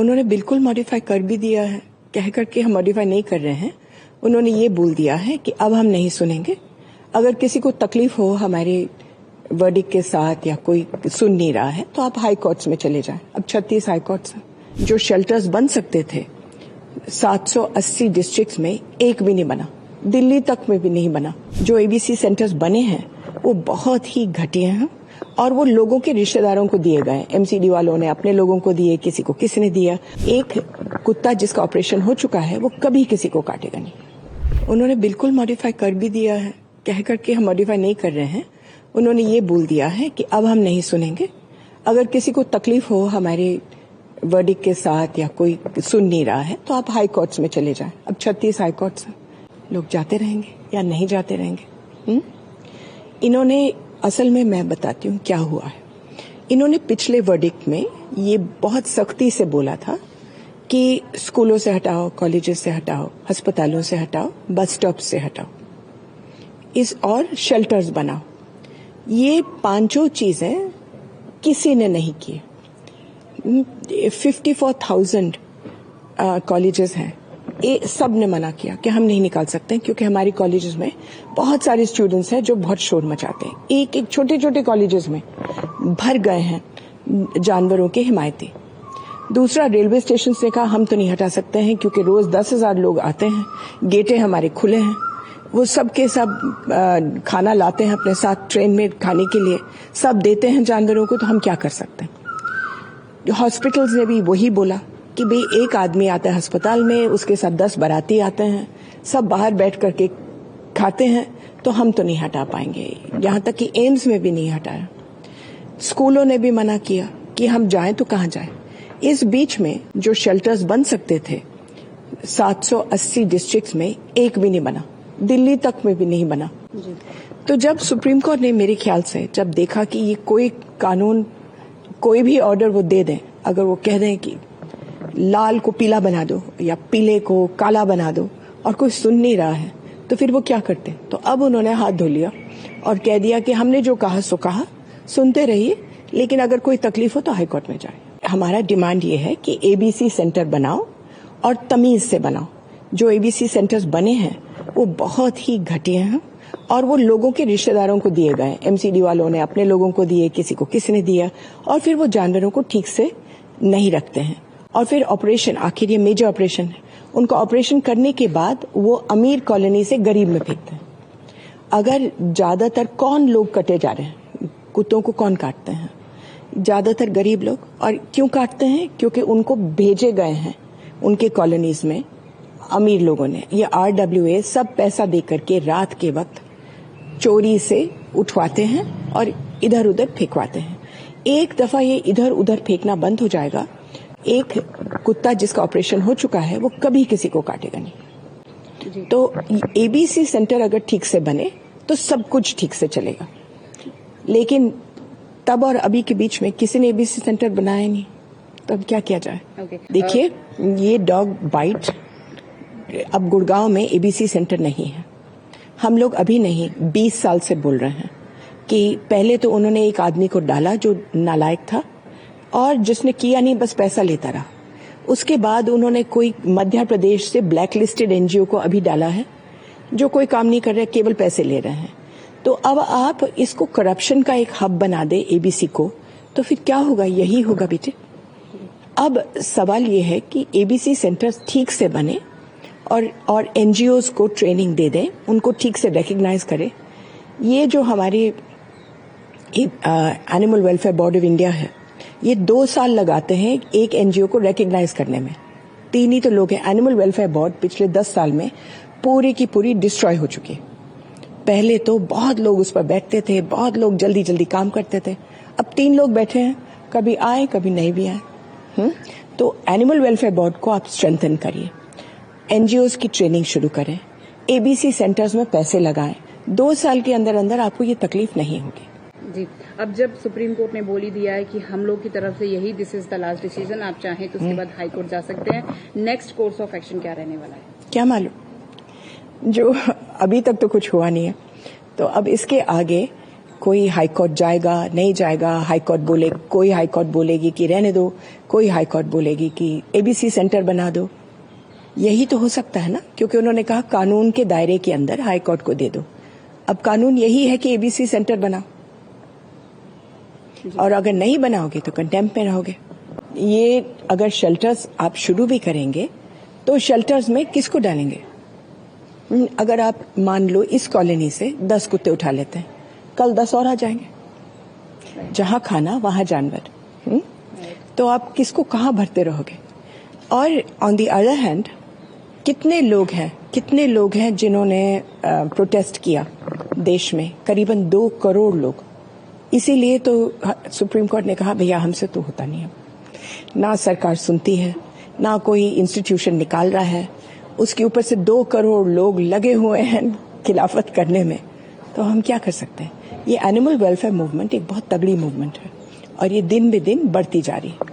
उन्होंने बिल्कुल मॉडिफाई कर भी दिया है, कह करके हम मॉडिफाई नहीं कर रहे हैं। उन्होंने ये बोल दिया है कि अब हम नहीं सुनेंगे। अगर किसी को तकलीफ हो हमारे वर्डिक्ट के साथ या कोई सुन नहीं रहा है तो आप हाई कोर्ट्स में चले जाएं। अब 36 हाई कोर्ट्स हैं। जो शेल्टर्स बन सकते थे 780 डिस्ट्रिक्ट्स में एक भी नहीं बना, दिल्ली तक में भी नहीं बना। जो एबीसी सेंटर्स बने हैं वो बहुत ही घटिया हैं और वो लोगों के रिश्तेदारों को दिए गए। एमसीडी वालों ने अपने लोगों को दिए, किसी को किसी ने दिया। एक कुत्ता जिसका ऑपरेशन हो चुका है वो कभी किसी को काटेगा नहीं। उन्होंने बिल्कुल मॉडिफाई कर भी दिया है, कह करके हम मॉडिफाई नहीं कर रहे हैं। उन्होंने ये बोल दिया है कि अब हम नहीं सुनेंगे। अगर किसी को तकलीफ हो हमारे वर्डिक्ट के साथ या कोई सुन नहीं रहा है तो आप हाई कोर्ट्स में चले जाएं। अब 36 हाई कोर्ट्स हैं। लोग जाते रहेंगे या नहीं जाते रहेंगे? इन्होंने असल में मैं बताती हूँ क्या हुआ है। इन्होंने पिछले वर्डिक्ट में ये बहुत सख्ती से बोला था कि स्कूलों से हटाओ, कॉलेजेस से हटाओ, अस्पतालों से हटाओ, बस स्टॉप से हटाओ, और शेल्टर्स बनाओ। ये पांचों चीजें किसी ने नहीं की। 54,000 कॉलेजेस हैं, सब ने मना किया कि हम नहीं निकाल सकते क्योंकि हमारी कॉलेजेस में बहुत सारे स्टूडेंट्स हैं जो बहुत शोर मचाते हैं। एक एक छोटे छोटे कॉलेजेस में भर गए हैं जानवरों के हिमायती। दूसरा, रेलवे स्टेशन से कहा हम तो नहीं हटा सकते हैं क्योंकि रोज 10,000 लोग आते हैं, गेटें हमारे खुले हैं, वो सब के सब खाना लाते हैं अपने साथ ट्रेन में खाने के लिए, सब देते हैं जानवरों को, तो हम क्या कर सकते हैं। हॉस्पिटल्स ने भी वही बोला कि भाई एक आदमी आता है अस्पताल में, उसके साथ 10 बाराती आते हैं, सब बाहर बैठ करके खाते हैं, तो हम तो नहीं हटा पाएंगे। यहां तक कि एम्स में भी नहीं हटाया। स्कूलों ने भी मना किया कि हम जाएं तो कहां जाएं। इस बीच में जो शेल्टर्स बन सकते थे 780 डिस्ट्रिक्ट्स में एक भी नहीं बना, दिल्ली तक में भी नहीं बना। तो जब सुप्रीम कोर्ट ने मेरे ख्याल से जब देखा कि ये कोई कानून, कोई भी ऑर्डर वो दे दें, अगर वो कह दें कि लाल को पीला बना दो या पीले को काला बना दो और कोई सुन नहीं रहा है, तो फिर वो क्या करते। तो अब उन्होंने हाथ धो लिया और कह दिया कि हमने जो कहा सो कहा, सुनते रहिए, लेकिन अगर कोई तकलीफ हो तो हाईकोर्ट में जाए। हमारा डिमांड ये है कि एबीसी सेंटर बनाओ और तमीज से बनाओ। जो एबीसी सेंटर्स बने हैं वो बहुत ही घटिया हैं और वो लोगों के रिश्तेदारों को दिए गए। एमसीडी वालों ने अपने लोगों को दिए, किसी को किसी ने दिया, और फिर वो जानवरों को ठीक से नहीं रखते हैं। और फिर ऑपरेशन, आखिर ये मेजर ऑपरेशन है, उनका ऑपरेशन करने के बाद वो अमीर कॉलोनी से गरीब में फेंकते हैं। अगर ज्यादातर कौन लोग कटे जा रहे हैं, कुत्तों को कौन काटते हैं? ज्यादातर गरीब लोग। और क्यों काटते हैं? क्योंकि उनको भेजे गए हैं उनके कॉलोनीज में अमीर लोगों ने। ये RWA सब पैसा दे करके रात के वक्त चोरी से उठवाते हैं और इधर उधर फेंकवाते हैं। एक दफा ये इधर उधर फेंकना बंद हो जाएगा, एक कुत्ता जिसका ऑपरेशन हो चुका है वो कभी किसी को काटेगा नहीं। तो एबीसी सेंटर अगर ठीक से बने तो सब कुछ ठीक से चलेगा, लेकिन तब और अभी के बीच में किसी ने एबीसी सेंटर बनाया नहीं, तो अब क्या किया जाए। देखिए, ये डॉग बाइट, अब गुड़गांव में एबीसी सेंटर नहीं है। हम लोग अभी नहीं 20 साल से बोल रहे हैं कि पहले तो उन्होंने एक आदमी को डाला जो नालायक था और जिसने किया नहीं, बस पैसा लेता रहा। उसके बाद उन्होंने कोई मध्य प्रदेश से ब्लैक लिस्टेड एनजीओ को अभी डाला है जो कोई काम नहीं कर रहे, केवल पैसे ले रहे हैं। तो अब आप इसको करप्शन का एक हब बना दे एबीसी को, तो फिर क्या होगा? यही होगा बेटे। अब सवाल ये है कि एबीसी सेंटर्स ठीक से बने और एनजीओज को ट्रेनिंग दे दें, उनको ठीक से रिकॉग्नाइज करें। ये जो हमारी animal welfare board of India है, ये 2 साल लगाते हैं एक एनजीओ को रिकॉग्नाइज करने में। 3 ही तो लोग हैं। एनिमल वेलफेयर बोर्ड पिछले 10 साल में पूरी की पूरी डिस्ट्रॉय हो चुकी है। पहले तो बहुत लोग उस पर बैठते थे, बहुत लोग जल्दी जल्दी काम करते थे। अब 3 लोग बैठे हैं, कभी आए कभी नहीं भी आए। तो एनिमल वेलफेयर बोर्ड को आप स्ट्रेंथन करिए, एनजीओज की ट्रेनिंग शुरू करें, एबीसी सेंटर्स में पैसे लगाएं। 2 साल के अंदर अंदर आपको ये तकलीफ नहीं होगी। जी, अब जब सुप्रीम कोर्ट ने बोल ही दिया है कि हम लोग की तरफ से यही this is the last decision, आप चाहें तो उसके बाद हाई कोर्ट जा सकते हैं, नेक्स्ट कोर्स ऑफ एक्शन क्या रहने वाला है? क्या मालूम, जो अभी तक तो कुछ हुआ नहीं है। तो अब इसके आगे कोई हाई कोर्ट जाएगा नहीं जाएगा, कोई हाई कोर्ट बोलेगी कि रहने दो, कोई हाई कोर्ट बोलेगी कि एबीसी सेंटर बना दो। यही तो हो सकता है ना, क्योंकि उन्होंने कहा कानून के दायरे के अंदर हाई कोर्ट को दे दो। अब कानून यही है कि एबीसी सेंटर बनाओ, और अगर नहीं बनाओगे तो कंटेम्प्ट में रहोगे। ये अगर शेल्टर्स आप शुरू भी करेंगे तो शेल्टर्स में किसको डालेंगे? अगर आप मान लो इस कॉलोनी से 10 कुत्ते उठा लेते हैं, कल 10 और आ जाएंगे। जहां खाना वहां जानवर, तो आप किसको कहां भरते रहोगे? और ऑन द अदर हैंड कितने लोग हैं जिन्होंने प्रोटेस्ट किया देश में? करीबन 2 करोड़ लोग। इसीलिए तो सुप्रीम कोर्ट ने कहा भैया हमसे तो होता नहीं है, ना सरकार सुनती है, ना कोई इंस्टीट्यूशन निकाल रहा है, उसके ऊपर से 2 करोड़ लोग लगे हुए हैं खिलाफत करने में, तो हम क्या कर सकते हैं? ये एनिमल वेलफेयर मूवमेंट एक बहुत तगड़ी मूवमेंट है और ये दिन ब दिन बढ़ती जा रही है।